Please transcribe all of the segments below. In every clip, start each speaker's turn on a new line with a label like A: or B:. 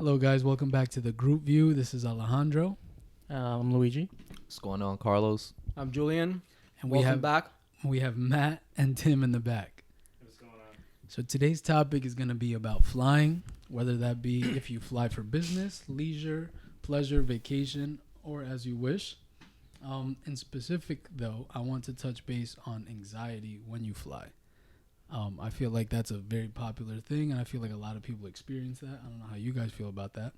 A: Hello, guys. Welcome back to the group view. This is Alejandro.
B: I'm Luigi.
C: What's going on, Carlos?
D: I'm Julian.
A: And
D: Welcome back.
A: We have Matt and Tim in the back.
B: What's going on?
A: So today's topic is going to be about flying, whether that be if you fly for business, leisure, pleasure, vacation, or as you wish. In specific, though, I want to touch base on anxiety when you fly. I feel like that's a very popular thing, and I feel like a lot of people experience that. I don't know how you guys feel about that.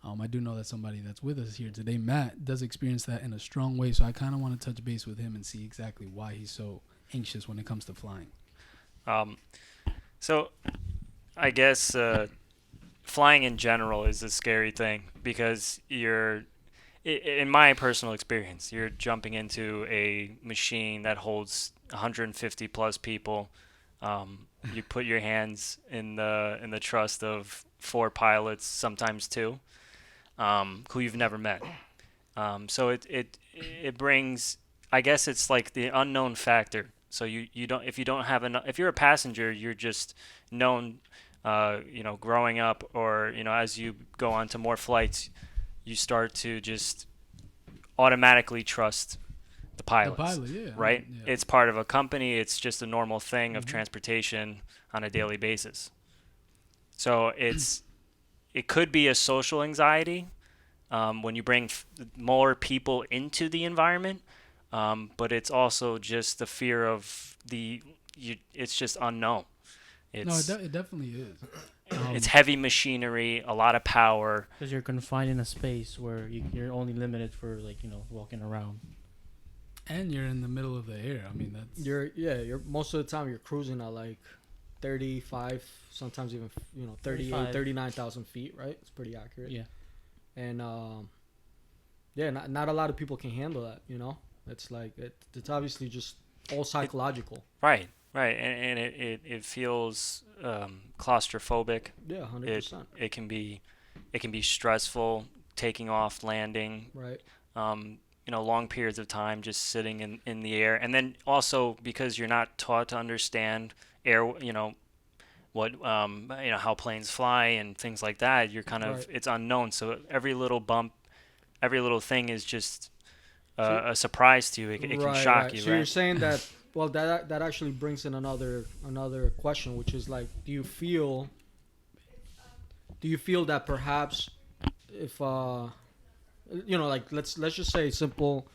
A: I do know that somebody that's with us here today, Matt, does experience that in a strong way, so I kind of want to touch base with him and see exactly why he's so anxious when it comes to flying.
E: So I guess flying in general is a scary thing because in my personal experience, you're jumping into a machine that holds 150 plus people. You put your hands in the trust of 4 pilots, sometimes 2, who you've never met. So it brings, I guess it's like the unknown factor. So if you're a passenger, you're just known, growing up, or as you go on to more flights, you start to just automatically trust the pilots, right? Yeah. It's part of a company. It's just a normal thing of transportation on a daily basis. So it could be a social anxiety when you bring more people into the environment, but it's also just the fear of it's just unknown.
A: It definitely is.
E: It's heavy machinery, a lot of power.
B: Because you're confined in a space where you're only limited for walking around.
A: And you're in the middle of the air. I mean, that's...
D: You're most of the time you're cruising at like 35, sometimes even 38, 39,000 feet, right? It's pretty accurate.
B: Yeah.
D: And not a lot of people can handle that, It's like it's obviously just all psychological.
E: Right. And it feels claustrophobic.
D: Yeah, 100%.
E: It can be stressful taking off, landing.
D: Right.
E: Long periods of time just sitting in the air. And then also because you're not taught to understand air, what, how planes fly and things like that, you're kind of, it's unknown. So every little bump, every little thing is just a surprise to you. It can shock you,
D: so
E: right?
D: You're saying that, well, that actually brings in another question, which is like, do you feel that perhaps if, let's just say simple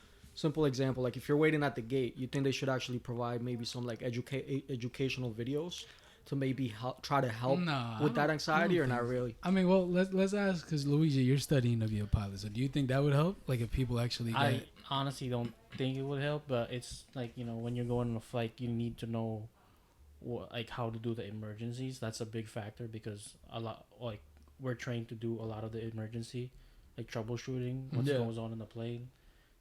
D: example, like if you're waiting at the gate, you think they should actually provide maybe some like educational videos to maybe try to help with that anxiety, or not really?
A: I mean, well, let's ask, because Luigi, you're studying to be a pilot, so do you think that would help? Like if people actually
B: I honestly don't think it would help, but it's like, when you're going on a flight, you need to know how to do the emergencies. That's a big factor because we're trained to do a lot of the emergency, like troubleshooting what goes on in the plane.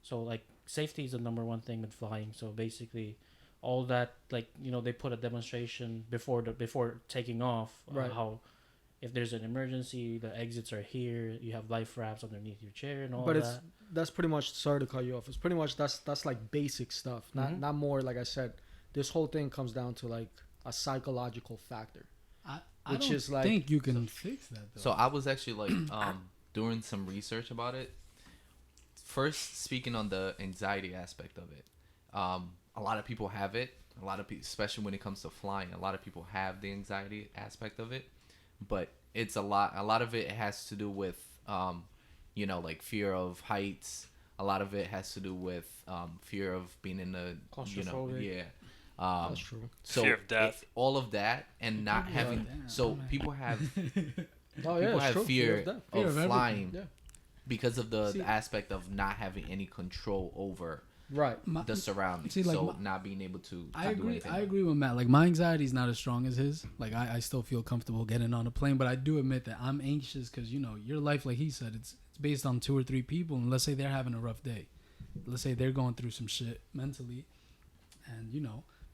B: So like safety is the number one thing with flying. So basically all that, they put a demonstration before taking off,
D: right?
B: How if there's an emergency, the exits are here, you have life rafts underneath your chair and all
D: but
B: that.
D: That's pretty much, sorry to cut you off, it's pretty much that's like basic stuff, not more. Like I said, this whole thing comes down to like a psychological factor.
A: I don't think you can fix that though.
C: So I was actually doing some research about it. First, speaking on the anxiety aspect of it, a lot of people have it. A lot of people, especially when it comes to flying, a lot of people have the anxiety aspect of it. But it's a lot of it has to do with, like fear of heights. A lot of it has to do with fear of being in the,
D: That's true.
C: So
E: fear of death.
C: All of that, and not having. So people have. People have fear of flying because of the aspect of not having any control over the surroundings. See, not being able to do anything.
A: I agree with Matt. Like, my anxiety is not as strong as his. Like, I still feel comfortable getting on a plane, but I do admit that I'm anxious because, your life, like he said, it's based on 2 or 3 people, and let's say they're having a rough day. Let's say they're going through some shit mentally, and,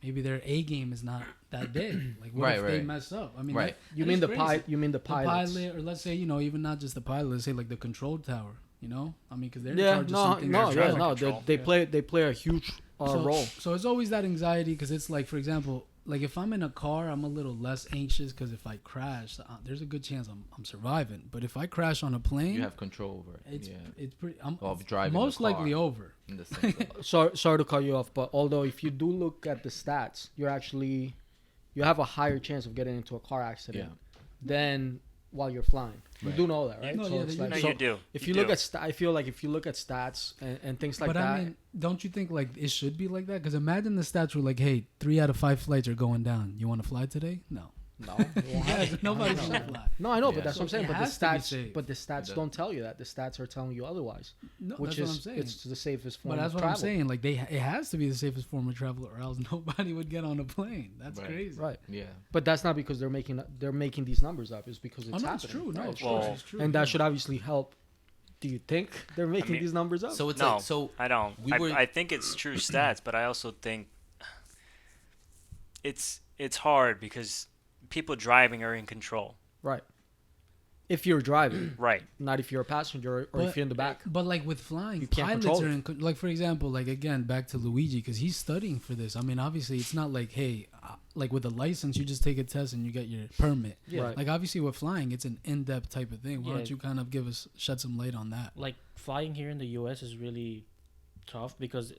A: maybe their A game is not that day. Like, what if they mess up? I mean,
D: You mean the pilot?
A: The pilot, or let's say, even not just the pilot. Let's say like the control tower. I mean, because they're in charge of something.
D: They play a huge role.
A: So it's always that anxiety because it's like, for example, like if I'm in a car, I'm a little less anxious because if I crash, there's a good chance I'm surviving. But if I crash on a plane,
C: You have control over it.
A: It's pretty. I'm
C: driving
A: most
C: the car,
A: likely over.
C: in the sense of,
D: Sorry to cut you off, but although if you do look at the stats, you have a higher chance of getting into a car accident than while you're flying. You do know that, right?
A: No,
D: so
A: yeah,
D: it's
A: you
D: like,
E: No,
D: so
E: you do.
D: if
E: You
D: you look
E: do.
D: at I feel like if you look at stats and things like
A: But
D: that,
A: I mean, don't you think like it should be like that? Because imagine the stats were like, hey, 3 out of 5 flights are going down. You want to fly today? No.
D: no, it won't happen.
A: Nobody's
D: No,
A: gonna
D: no.
A: fly.
D: No, I know,
C: Yeah.
D: but that's what I'm
A: So
D: saying.
A: it
D: But
A: has
D: the
A: to be
D: stats,
A: safe.
D: but the stats don't tell you that. The stats are telling you otherwise,
A: No,
D: which
A: that's
D: is
A: what I'm saying.
D: it's the safest form
A: But that's
D: of
A: what I'm
D: travel.
A: saying. Like it has to be the safest form of travel, or else nobody would get on a plane. That's
C: Right.
A: crazy.
D: Right,
C: yeah.
D: but that's not because they're making these numbers up. It's because it's
A: Oh, no,
D: happening.
A: it's true. No,
D: right?
A: it's
E: Well,
A: true. It's true.
D: And
A: yeah.
D: that should obviously help. Do you think they're making
E: mean-
D: these numbers up?
C: So it's
E: No,
C: like, so
E: I don't.
C: we were-
E: I think it's true stats, but I also think it's hard because people driving are in control.
D: Right. If you're driving,
E: Right.
D: not if you're a passenger or if you're in the back.
A: But like with flying,
D: You can't
A: pilots
D: control
A: are
D: it.
A: in like for example, like again back to Luigi because he's studying for this. I mean, obviously it's not like hey, like with a license you just take a test and you get your permit.
B: Yeah.
D: Right.
A: Like obviously with flying, it's an in-depth type of thing. Why
B: Yeah.
A: don't you kind of shed some light on that?
B: Like flying here in the U.S. is really tough because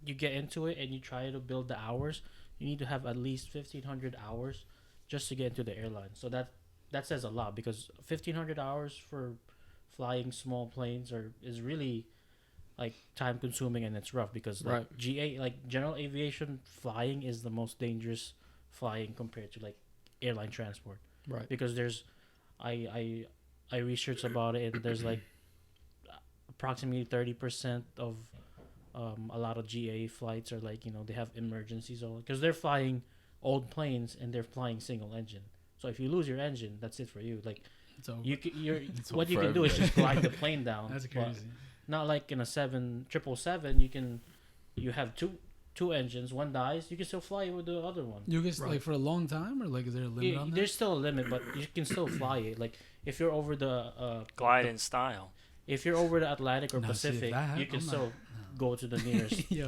B: you get into it and you try to build the hours. You need to have at least 1,500 hours just to get into the airline. So that says a lot because 1,500 hours for flying small planes is really like time consuming and it's rough because like
D: Right.
B: GA like general aviation flying is the most dangerous flying compared to like airline transport
D: Right.
B: because there's I researched about it and there's like approximately 30% of a lot of GA flights are like they have emergencies or because they're flying old planes and they're flying single engine. So if you lose your engine, that's it for you. Like
A: So
B: what you
C: for
B: can do is
C: everybody.
B: just glide the plane down.
A: that's
B: but
A: crazy.
B: not like in a 777, you have two engines. One dies, you can still fly with the other one.
A: You guys like for a long time or like is there a limit on that?
B: There's still a limit, but you can still fly it. Like if you're over the
E: Glide in style.
B: if you're over the Atlantic or
A: Nah, see, if
B: Pacific,
A: that
B: you
A: hap-
B: can
A: I'm
B: still go to the nearest.
A: Yeah.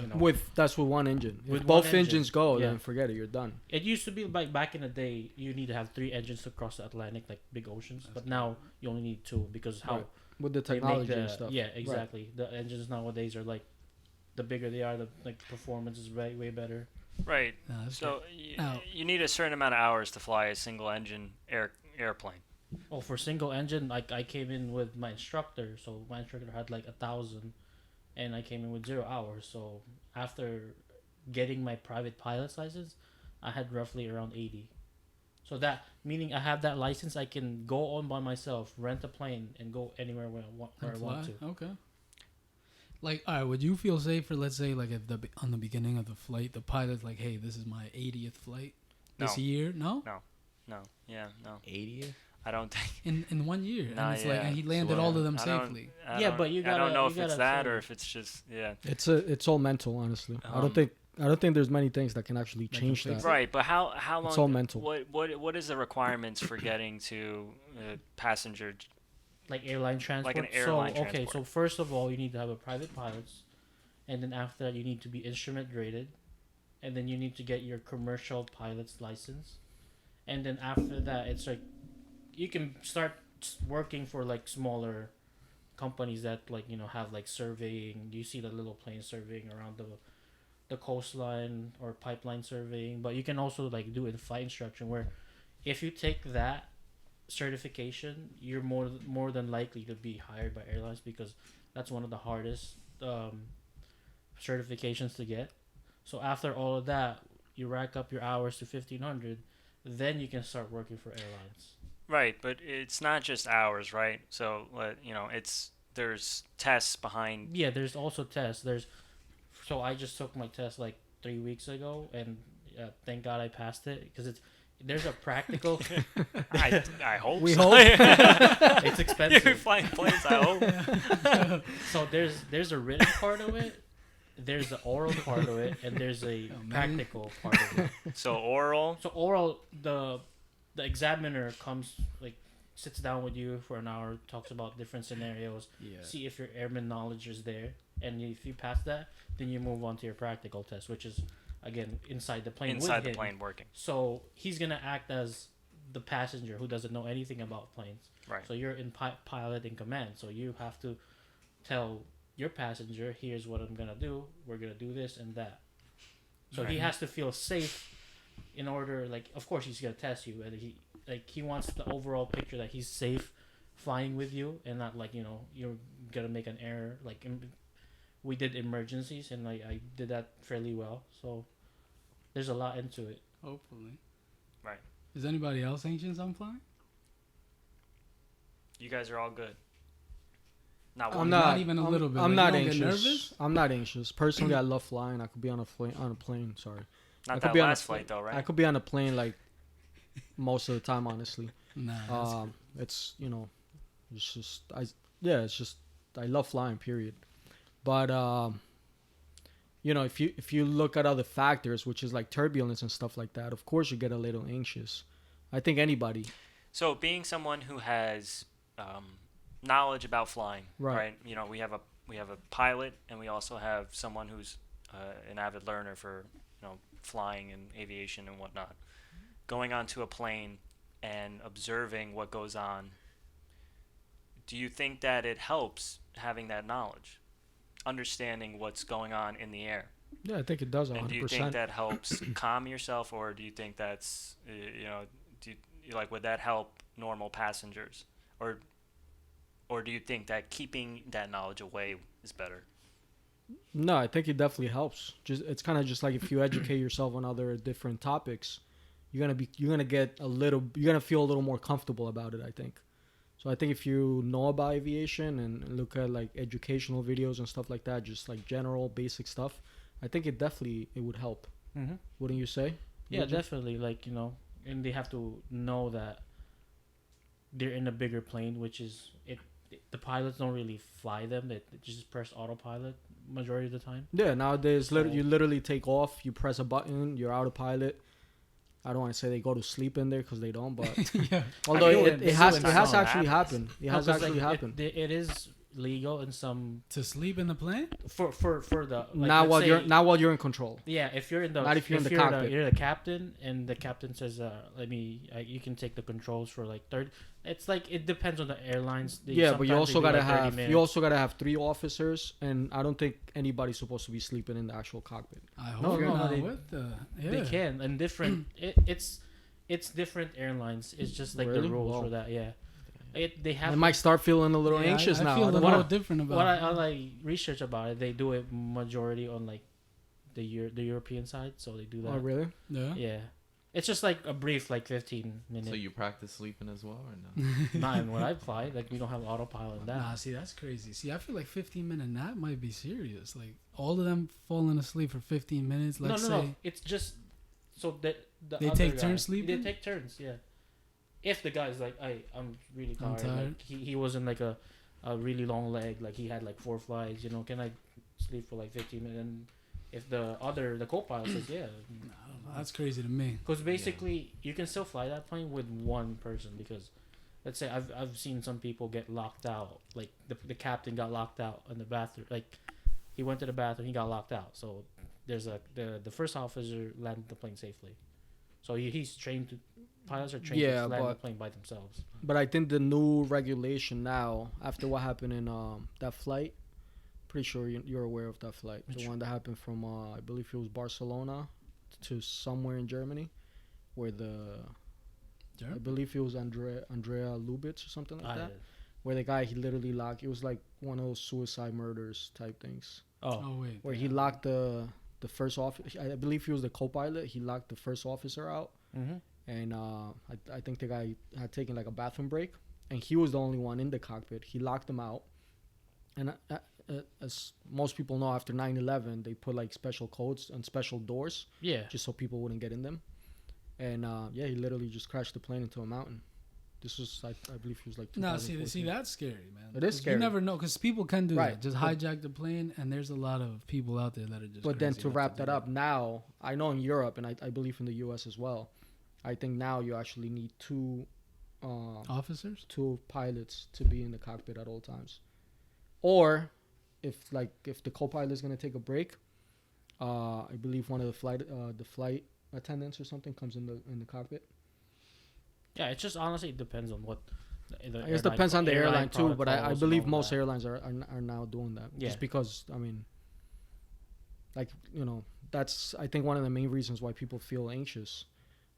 D: That's with one engine. If
B: With
D: both
B: one engine.
D: engines go,
B: Yeah.
D: then forget it. You're done.
B: It used to be like back in the day, you need to have 3 engines to cross the Atlantic, like big oceans. But now you only need 2 because how
D: Right. With the
B: they make
D: technology
B: the
D: and stuff.
B: yeah exactly. The engines nowadays are like the bigger they are, the like performance is way better.
E: Right.
A: Nah, that's
E: So
A: Now-
E: you need a certain amount of hours to fly a single engine airplane.
B: Oh, for single engine, like I came in with my instructor, so my instructor had like 1,000, and I came in with 0 hours. So after getting my private pilot's license, I had roughly around 80. So that meaning I have that license, I can go on by myself, rent a plane, and go anywhere where I want to.
A: Okay. Like, all right, would you feel safer? Let's say, like, at on the beginning of the flight, the pilot's like, "Hey, this is my 80th flight this
E: No.
A: year." No,
E: No. Yeah. No.
C: 80th?
E: I don't think.
A: in 1 year,
E: Nah,
A: and it's like,
E: yeah.
A: and he landed
C: So,
A: all of them
E: I don't-
A: safely.
E: I
B: Yeah,
E: don't-
B: but you
E: I don't
B: gotta-
E: know
B: you
E: if it's
B: gotta
E: that
B: say-
E: or if it's just yeah.
D: It's all mental, honestly. I
E: Um,
D: don't think there's many things that can actually
A: That
D: change
A: can fix
D: that.
E: Right, but how long?
D: It's all mental.
E: What is the requirements for getting to passenger?
B: Like airline transport.
E: Like an airline
B: so okay,
E: transport.
B: so first of all, you need to have a private pilot's, and then after that, you need to be instrument rated, and then you need to get your commercial pilot's license, and then after that, it's like you can start working for like smaller companies that like have like surveying. You see the little planes surveying around the coastline or pipeline surveying, but you can also like do it in flight instruction where if you take that certification, you're more than likely to be hired by airlines because that's one of the hardest certifications to get. So after all of that, you rack up your hours to 1,500, then you can start working for airlines.
E: Right, but it's not just hours, right? So there's tests behind.
B: Yeah, there's also tests. So I just took my test like 3 weeks ago, and thank God I passed it because there's a practical.
E: I hope.
D: We
E: so.
D: hope.
B: It's
E: You're
B: expensive.
E: flying planes. I hope.
B: So there's a written part of it, there's the oral part of it, and there's a practical part of it.
E: So oral.
B: So oral, the examiner comes like sits down with you for an hour, talks about different scenarios, see if your airman knowledge is there, and if you pass that, then you move on to your practical test, which is again inside the plane.
E: Inside
B: with
E: the
B: him.
E: plane working.
B: So he's gonna act as the passenger who doesn't know anything about planes.
E: Right.
B: So you're in pilot in command. So you have to tell your passenger, here's what I'm gonna do. We're gonna do this and that. So he has to feel safe in order, like, of course he's gonna test you, and he wants the overall picture that he's safe flying with you, and not like, you're gonna make an error. Like we did emergencies, and I did that fairly well. So there's a lot into it.
A: Hopefully.
E: Right.
A: Is anybody else anxious on flying?
E: You guys are all good. Not
D: I'm
E: one.
A: not even a little bit.
D: I'm
A: Like,
D: not
A: you don't get
D: anxious.
A: nervous?
D: I'm not anxious. Personally, I love flying. I could be on a plane. Sorry. I
E: Not
D: could
E: that
D: be on a
E: last flight though, right?
D: I could be on a plane like most of the time, honestly.
A: Nah.
D: It's it's just I love flying, period. But if you look at other factors, which is like turbulence and stuff like that, of course you get a little anxious. I think anybody.
E: So being someone who has knowledge about flying, right? We have a pilot, and we also have someone who's an avid learner for flying and aviation and whatnot. Going onto a plane and observing what goes on. Do you think that it helps having that knowledge, understanding what's going on in the air?
D: Yeah, I think it does 100%.
E: And do you think that helps calm yourself, or do you think that's would that help normal passengers, or do you think that keeping that knowledge away is better?
D: No, I think it definitely helps. It's kind of just like if you educate yourself on other different topics, you're gonna feel a little more comfortable about it, I think. So I think if you know about aviation and look at like educational videos and stuff like that, just like general basic stuff, I think it would help.
B: Mm-hmm.
D: Wouldn't you say?
B: Yeah, definitely. Like, and they have to know that they're in a bigger plane, which is the pilots don't really fly them. They just press autopilot majority of the time.
D: Yeah, nowadays you literally take off, you press a button, you're autopilot. I don't want to say they go to sleep in there because they don't, but
A: Yeah.
D: although it has actually happened. It has actually happened.
B: It is legal in some
A: To sleep in the plane?
B: for the like,
D: Not while you're in control.
B: yeah, if you're in the
D: Not if you're in the cockpit.
B: you're the captain, and the captain says you can take the controls for like 30. It's like it depends on the airlines. But
D: you
B: sometimes
D: also
B: they do,
D: gotta
B: like, 30
D: have
B: minutes.
D: 3 officers, and I don't think anybody's supposed to be sleeping in the actual cockpit.
A: I hope not.
B: they-
A: What the? Yeah.
B: They can, and different. It's different airlines. It's just like
D: Really?
B: the rules
D: Whoa.
B: for that. Yeah, they have.
D: I might start feeling a little
A: Yeah,
D: anxious
A: I
D: now.
A: feel
D: I
A: a
D: don't
A: little
D: know.
A: different about
B: What
A: it.
B: I like research about it, they do it majority on like the European side, so they do that.
D: Oh, really?
A: Yeah.
B: Yeah, it's just like a brief, like 15 minutes.
C: So you practice sleeping as well, or no?
B: Not in when I fly, like we don't have autopilot in that.
A: Nah, see, that's crazy. See, I feel like 15-minute nap might be serious. Like, all of them falling asleep for 15 minutes, let's say.
B: No. It's just so that
A: They
B: other
A: take
B: guy-
A: turns sleeping?
B: They take turns, yeah. If the guy's like, I'm really
A: I'm
B: tired.
A: tired.
B: Like, he was in like a really long leg, like he had like 4 flights. Can I sleep for like 15 minutes? And if the co-pilot says yeah,
A: That's crazy to me.
B: because basically you can still fly that plane with one person, because let's say I've seen some people get locked out, like the captain got locked out in the bathroom, like he went to the bathroom, he got locked out. So there's the first officer landed the plane safely. So he's trained to. Pilots are trained to land the plane by themselves.
D: But I think the new regulation now, after what happened in that flight, pretty sure you're aware of that flight. The one that happened from, I believe it was Barcelona to somewhere in Germany, where I believe it was Andrea Lubitz or something like that. Where the guy, he literally locked, it was like one of those suicide murders type things.
A: Oh wait.
D: Where he locked the first officer, I believe he was the co-pilot, he locked the first officer out.
B: Mm-hmm.
D: And I think the guy had taken like a bathroom break, and he was the only one in the cockpit. He locked them out, and as most people know, after 9/11, they put like special codes and special doors, just so people wouldn't get in them. And he literally just crashed the plane into a mountain. This was I believe he was like 2014.
A: No, see, that's scary, man.
D: It is scary.
A: You never know, because people can do
D: Right.
A: that. Just hijack the plane, and there's a lot of people out there that are just.
D: But then
A: crazy
D: to
A: enough
D: wrap
A: do
D: that up, now I know in Europe, and I believe in the U.S. as well. I think now you actually need 2
A: officers,
D: 2 pilots to be in the cockpit at all times. Or if the co-pilot is going to take a break, I believe one of the flight attendants or something comes in the cockpit.
B: Yeah, it's just honestly it depends on what.
D: I guess depends on the airline too, but I
B: protocols
D: believe
B: and all
D: most
B: that.
D: airlines are now doing that.
B: Yeah.
D: Just because, I mean, like, you know, that's, I think, one of the main reasons why people feel anxious,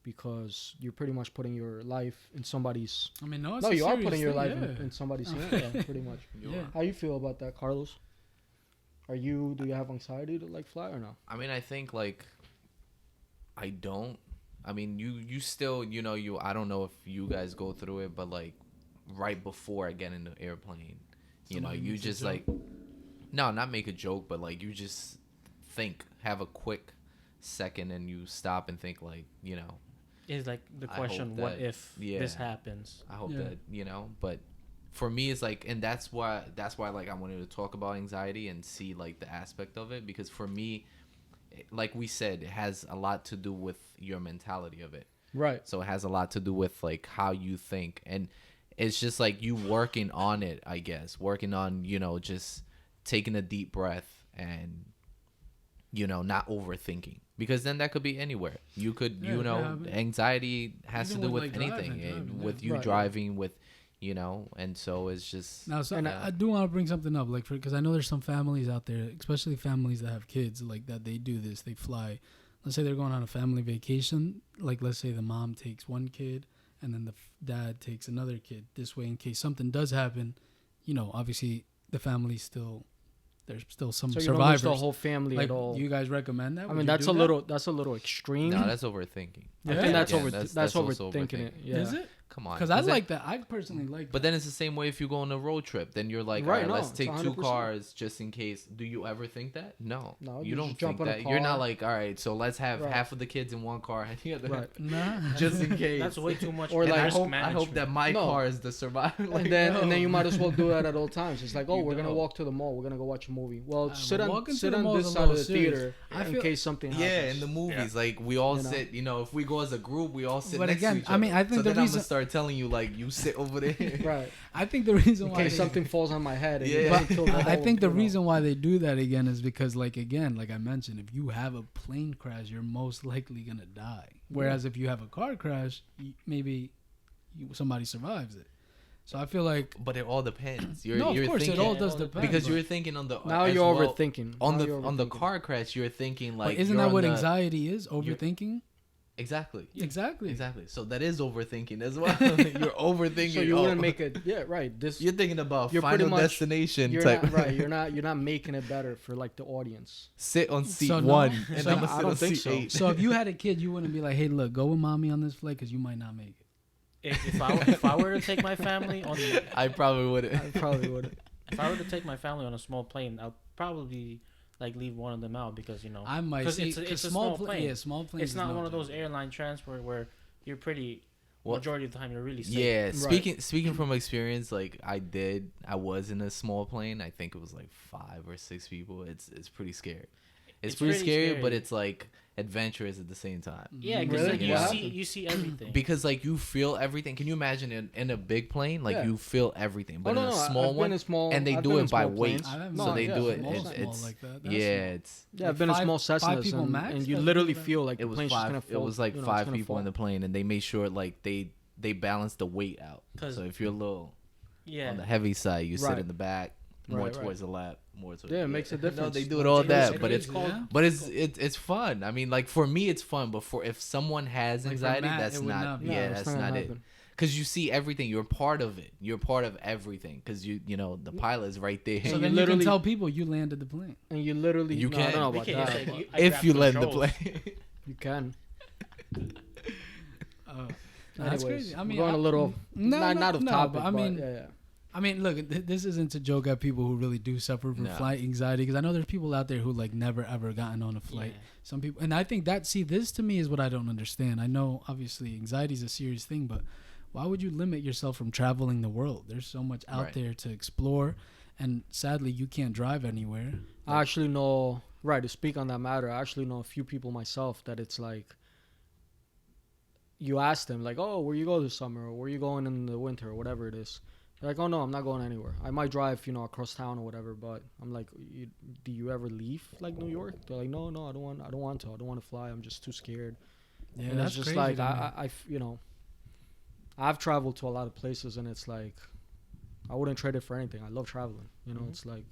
D: because you're pretty much putting your life in somebody's.
A: I mean, no, it's
D: No,
A: a
D: you are
A: serious
D: putting your
A: thing,
D: life
A: yeah.
D: in somebody's hands, yeah, pretty much.
A: Yeah.
D: How you feel about that, Carlos? Do you have anxiety to like fly or no?
C: I mean, I think like I don't. I mean, you still, I don't know if you guys go through it, but like right before I get in the airplane,
A: Somebody
C: you
A: makes a
C: just
A: joke.
C: like, no, not make a joke, but like you just have a quick second and you stop and think like,
B: Is like the
C: I
B: question,
C: hope
B: what
C: that-
B: if
C: yeah.
B: this happens?
C: I hope
A: Yeah.
C: that, but for me it's like, and that's why like I wanted to talk about anxiety and see like the aspect of it, because for me, like we said, it has a lot to do with your mentality of it.
D: Right.
C: So it has a lot to do with like how you think, and it's just like you working on it, I guess, working on, just taking a deep breath and, not overthinking, because then that could be anywhere. You could,
A: Yeah, it could happen.
C: anxiety has
A: Even
C: to do
A: with,
C: with
A: like,
C: anything,
A: driving,
C: and
A: yeah.
C: with you
D: Right.
C: driving, with, and so it's just,
A: Now, so
D: And
A: I do want to bring something up, like, because I know there's some families out there, especially families that have kids, like that they do this. They fly. Let's say they're going on a family vacation. Like, let's say the mom takes one kid, and then the dad takes another kid. This way, in case something does happen, obviously the family's still, there's still some
D: So you don't
A: survivors.
D: lose the whole family
A: like,
D: at all.
A: do you guys recommend that?
D: I
A: Would
D: mean,
A: you
D: that's
A: do
D: a
A: that?
D: little extreme.
C: no, that's overthinking.
D: I
A: Yeah.
D: think that's
C: Yeah,
D: over. That's
C: also
D: overthinking it. Yeah.
A: Is it?
C: Come on,
A: Because I
C: then-
A: like that. I personally like
C: But
A: that.
C: then it's the same way if you go on a road trip. Then you're like,
D: Right,
C: all right,
D: no,
C: let's
D: it's
C: take two
D: 100%.
C: cars just in case. Do you ever think that? No,
D: No,
C: you
D: you
C: don't
D: just jump
C: think
D: in a
C: that. You're not
D: car.
C: like, all right, so let's have
D: Right.
C: half of the kids in one car and the other,
D: Right.
A: Nah.
C: just in case.
B: That's way too much.
D: Or
C: And
D: like,
C: I
B: risk
C: hope
B: management.
C: that my
D: No.
C: car is the survivor. Like,
D: And then
A: no.
D: you might as well do that at all times. It's like, oh,
C: You
D: we're gonna
C: don't.
D: walk to the mall. We're gonna go watch a movie. Well, sit
A: but
D: on
A: walking to the mall
D: this
A: is a
D: side of
A: little
D: the
A: serious.
D: theater
A: I
D: in
A: feel-
D: case something happens.
C: yeah, in the movies, like we all
D: You know?
C: sit. If we go as a group, we all sit
A: But
C: next
A: again,
C: to each
A: I
C: other.
A: mean, I think
C: so
A: the
C: then I'm
A: reason-
C: gonna start telling you like you sit over there.
D: Right.
A: I think the reason
D: In
A: why
D: case
A: they-
D: something falls on my head. And
C: Yeah.
D: you
C: But
D: kill the
A: I
D: whole,
A: think the
D: you know.
A: reason why they do that again is because, like I mentioned, if you have a plane crash, you're most likely gonna die. Whereas if you have a car crash, maybe somebody survives it. So I feel like
C: But it all depends. You're
A: no, of
C: you're
A: course
C: thinking
A: it all
B: Yeah,
A: does
B: all
A: depend.
C: because
A: but-
C: you're thinking on the
D: Now
C: as
D: you're
C: well,
D: overthinking.
C: on
D: Now
C: the
D: you're
C: on the
D: overthinking.
C: car crash. You're thinking
A: but
C: like
A: isn't
C: you're
A: that
C: on
A: what
C: the-
A: anxiety is? Overthinking.
C: Exactly.
A: Exactly.
C: Exactly. So that is overthinking as well. You're overthinking.
D: So you
C: oh,
D: wouldn't make it. Yeah, right. This
C: You're thinking about
D: You're pretty
C: Final
D: much-
C: Destination
D: you're
C: type.
D: not right. You're not making it better for like the audience.
C: Sit on seat
A: So no.
C: one, and
A: So
C: I'm
A: no,
C: gonna
D: I
C: sit
D: don't
C: on
D: think
C: seat
D: so.
C: 8.
A: So if you had a kid, you wouldn't be like, "Hey, look, go with mommy on this flight because you might not make it."
B: If I were to take my family on
C: I probably wouldn't.
D: I probably wouldn't.
B: if I were to take my family on a small plane, I'll probably like leave one of them out because
A: I might.
B: 'Cause
A: See,
B: it's a
A: small
B: small plane.
A: Yeah, small plane.
B: it's not one of those airline transport where you're pretty
C: Well,
B: majority of the time you're really safe.
C: Yeah,
D: Right.
C: speaking from experience, like I was in a small plane. I think it was like 5 or 6 people. It's pretty scary. It's pretty
B: really
C: scary, but
B: scary.
C: it's like adventurous at the same time.
B: Yeah, because
D: Really?
B: like,
C: What
B: you
C: happened?
B: see everything.
C: Because like you feel everything. Can you imagine in a big plane, like
D: Yeah.
C: you feel everything, but
D: Oh,
C: in
D: no,
C: a
D: no,
C: small
D: I've
C: one,
D: been in small,
C: and they
D: I've
C: do
D: been
C: it
D: in
C: by
D: small
C: weight.
D: planes.
C: So they do it.
A: small,
C: It's
A: small like that. That's
C: yeah,
A: small.
C: it's
D: Yeah, I've been in
A: Five-
D: small
A: five
D: Cessnas,
A: people max?
D: and you
A: That's
D: literally
A: what
D: feel like
C: it
D: the
C: was
D: plane's just
C: 5.
D: gonna
C: It
D: fall.
C: was like
D: you know, it's
C: 5
D: gonna
C: people in
D: fall.
C: the plane, and they made sure like they balance the weight out.
B: 'Cause-
C: So if you're a little
B: yeah,
C: on the heavy side, you sit
D: Right.
C: in the back, more
D: Right, right.
C: towards the lap, more towards.
D: Yeah, it makes a
C: No,
D: difference.
C: they do it
D: No,
C: all
D: it's
C: that,
D: crazy.
C: but it's
A: called- Yeah.
C: but it's fun. I mean, like for me, it's fun. But for if someone has
A: Like for
C: anxiety,
A: Matt,
C: that's
A: it would
C: not.
A: not be.
C: Yeah,
D: No,
C: that's
D: it's
C: not
D: gonna
C: it.
D: happen.
C: Because you see everything. You're part of it. You're part of everything. Because you know the pilot's right there.
A: So
D: you
A: then you can
D: literally-
A: tell people you landed the plane.
D: And you literally,
C: You
D: no, I
C: can.
D: don't know
B: we
D: about
B: can,
D: that.
B: it's like
D: but
B: I
C: if
B: grab
C: you land the
B: controls.
C: plane.
D: you can.
A: That's
D: Anyways,
A: crazy. I mean,
D: we're going a little not off
A: no,
D: topic.
A: but I mean,
D: yeah.
A: I mean, look, this isn't to joke at people who really do suffer from
C: No.
A: flight anxiety, because I know there's people out there who like never ever gotten on a flight.
B: Yeah.
A: Some people, and I think this to me is what I don't understand. I know obviously anxiety is a serious thing, but why would you limit yourself from traveling the world? There's so much out
C: Right.
A: there to explore, and sadly you can't drive anywhere.
D: I actually know, right, to speak on that matter, I actually know a few people myself that it's like, you ask them, like, oh, where you go this summer, or where you going in the winter, or whatever it is. They're like, oh no, I'm not going anywhere. I might drive, across town or whatever, but I'm like, do you ever leave like New York? They're like, no, I don't want to fly. I'm just too scared.
A: Yeah,
D: And
A: that's
D: it's just
A: crazy
D: like
A: to me.
D: I've traveled to a lot of places, and it's like I wouldn't trade it for anything. I love traveling. It's like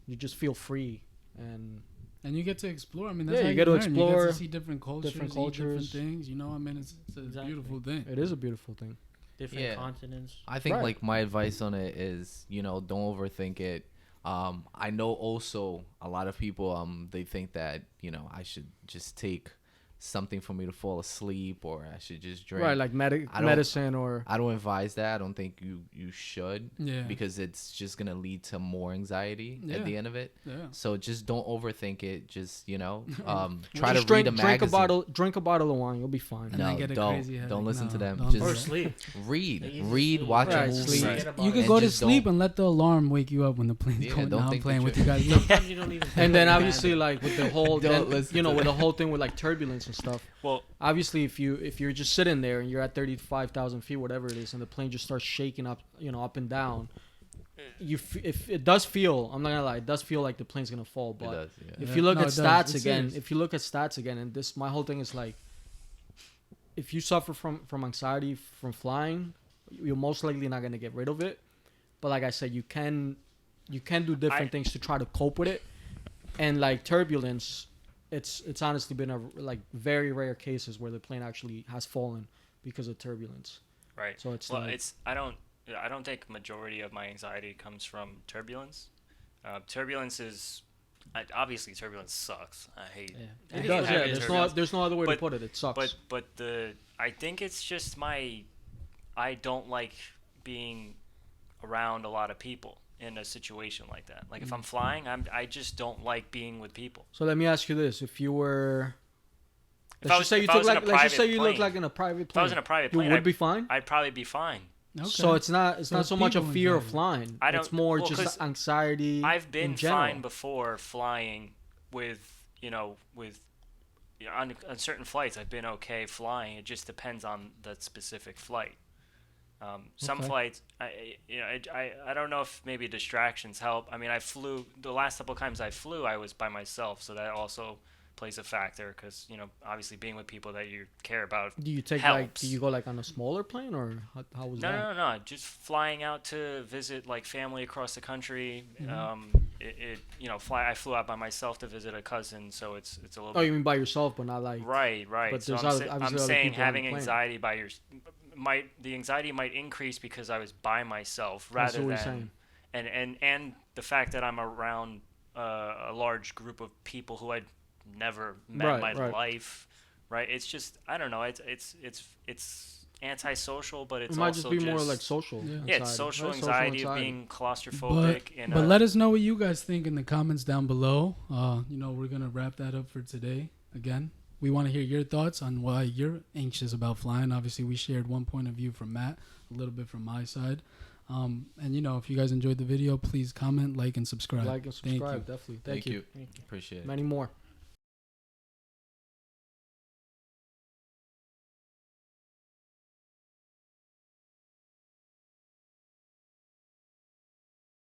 D: you just feel free and
A: you get to explore. I mean, that's
D: Yeah,
A: how
D: you get to
A: learn. You get
D: explore
A: to see different cultures, eat different things. I mean, it's a
B: Exactly.
A: beautiful thing.
D: it is a beautiful thing.
B: Different
C: Yeah.
B: continents.
C: I think
D: Right.
C: like my advice on it is, don't overthink it. I know also a lot of people they think that, I should just take something for me to fall asleep, or I should just drink.
D: Right, like
C: I don't-
D: medicine or
C: I don't advise that. I don't think you should,
A: Yeah.
C: because it's just gonna lead to more anxiety
A: Yeah.
C: at the end of it.
A: Yeah.
C: So just don't overthink it. Just try
D: just
C: to read a magazine.
D: drink a bottle of wine. You'll be fine.
A: And
C: No,
A: then get a
C: don't.
A: crazy headache.
C: Don't listen to them.
A: don't
C: Just
A: do
B: Or
A: that.
B: sleep.
C: read,
B: Easy
C: read,
B: sleep.
C: watch
D: Right,
C: a movie.
D: sleep.
B: Forget about
A: You
B: it.
A: could
C: And
A: go to
C: just
A: sleep
C: don't-
A: and let the alarm wake you up when the plane's
C: Yeah,
A: going.
C: don't
A: Now I'm
C: think
A: playing
C: that
A: with you
C: you're-
A: guys. Look,
B: Sometimes you don't even think
D: And then
B: about
D: obviously
B: it.
D: like with the whole
C: Don't listen to
D: with
C: them.
D: the whole thing with like turbulence and stuff.
E: Well,
D: Obviously, if you're just sitting there and you're at 35,000 feet, whatever it is, and the plane just starts shaking up, up and down, if it does feel, I'm not gonna lie, it does feel like the plane's gonna fall.
C: It
D: But
C: does, yeah.
D: if
A: Yeah.
D: you look
A: No,
D: at
A: it does.
D: stats
A: It's
D: again,
A: serious.
D: if you look at stats again, and this, my whole thing is like, if you suffer from anxiety from flying, you're most likely not gonna get rid of it. But like I said, you can do different things to try to cope with it. And like turbulence, it's honestly been like very rare cases where the plane actually has fallen because of turbulence.
E: right.
D: So it's
E: Well,
D: like,
E: I don't think majority of my anxiety comes from turbulence. Turbulence is obviously turbulence sucks. I hate
B: Yeah.
D: it
E: hate
D: does. Yeah,
E: having turbulence.
D: there's no other way to
E: But-
D: put it. It sucks.
E: But I think it's just I don't like being around a lot of people in a situation like that. Like if I'm flying, I just don't like being with people.
D: So let me ask you this: if you were,
E: If
D: let's just say you
E: I
D: took
E: was in
D: like,
E: a
D: let's just say
E: private
D: you look
E: plane-
D: like in a private
E: If I was
D: plane,
E: in a private
D: you
E: plane,
D: would be fine.
E: I'd probably be fine.
A: okay.
D: So it's not
A: So
D: not
A: it's
D: so much a
A: people
D: fear of
A: anxiety.
D: flying.
E: I don't-
D: It's more
E: well,
D: just
E: 'cause
D: anxiety.
E: I've been
D: in general.
E: fine before flying with on certain flights. I've been okay flying. It just depends on the specific flight. Some
A: Okay.
E: flights, I don't know if maybe distractions help. I mean, I flew the last couple of times I flew, I was by myself, so that also plays a factor because obviously being with people that you care about.
D: Do you take
E: helps.
D: do you go like on a smaller plane or how was
E: No,
D: that?
E: no, just flying out to visit like family across the country. I flew out by myself to visit a cousin, so it's a little.
D: Oh, you mean by yourself, but not like
E: Right.
D: but
E: So
D: there's
E: I'm,
D: other-
E: I'm
D: obviously other
E: saying
D: people on the
E: having
D: plane.
E: anxiety the anxiety might increase because I was by myself
D: I see
E: rather
D: what you're
E: than
D: saying.
E: and the fact that I'm around a large group of people who I'd never met in my
D: Right.
E: life. Right. It's just I don't know. It's antisocial, but it's
D: it might
E: also
D: just be more like social.
A: Yeah.
E: yeah, it's
D: anxiety.
E: social
D: Right,
E: anxiety of being
A: But,
E: claustrophobic.
A: but let us know what you guys think in the comments down below. We're going to wrap that up for today. Again, we want to hear your thoughts on why you're anxious about flying. Obviously, we shared one point of view from Matt, a little bit from my side. And, if you guys enjoyed the video, please comment, like, and subscribe.
D: Like and
A: Thank you.
D: subscribe, definitely. Thank you.
C: Appreciate it.
D: Many more.